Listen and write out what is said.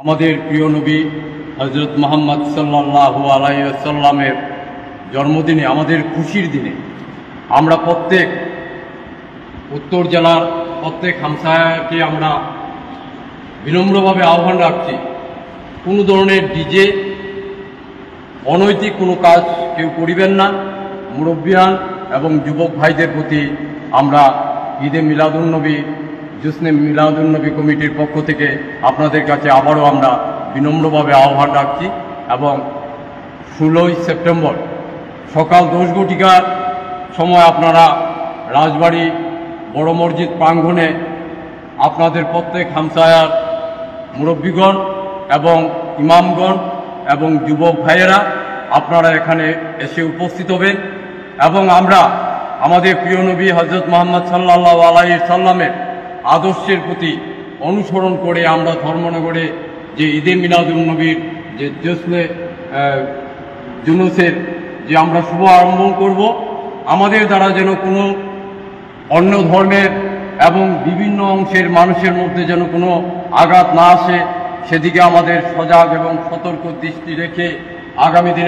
আমাদের প্রিয় নবী হযরত মুহাম্মদ সাল্লাল্লাহু আলাইহি ওয়াসাল্লামের জন্মদিনে, আমাদের খুশির দিনে আমরা প্রত্যেক উত্তর জেলার প্রত্যেক হামসায়াকে আমরা বিনম্রভাবে আহ্বান রাখছি, কোনো ধরনের ডিজে অনৈতিক কোনো কাজ কেউ করিবেন না। মুরব্বিয়ান এবং যুবক ভাইদের প্রতি আমরা ঈদে মিলাদুন্নবী জুসনে মিলাদুন্নবী কমিটির পক্ষ থেকে আপনাদের কাছে আবারও আমরা বিনম্রভাবে আহ্বান রাখছি এবং 16ই সেপ্টেম্বর সকাল 10 ঘটিকার সময় আপনারা রাজবাড়ি বড় মসজিদ প্রাঙ্গণে আপনাদের প্রত্যেক হামসায়ার মুরব্বীগণ এবং ইমামগণ এবং যুবক ভাইয়েরা আপনারা এখানে এসে উপস্থিত হবেন এবং আমরা আমাদের প্রিয় নবী হযরত মুহাম্মদ সাল্লাল্লাহু আলাইহি সাল্লামের আদর্শের প্রতি অনুসরণ করে আমরা ধর্মনগরে যে ঈদে মিলাদুন্নবীর যে জশ্নে জুলুসের যে আমরা শুভ আরম্ভ করব, আমাদের দ্বারা যেন কোনো অন্য ধর্মের এবং বিভিন্ন অংশের মানুষের মধ্যে যেন কোনো আঘাত না আসে, সেদিকে আমাদের সজাগ এবং সতর্ক দৃষ্টি রেখে আগামী দিনে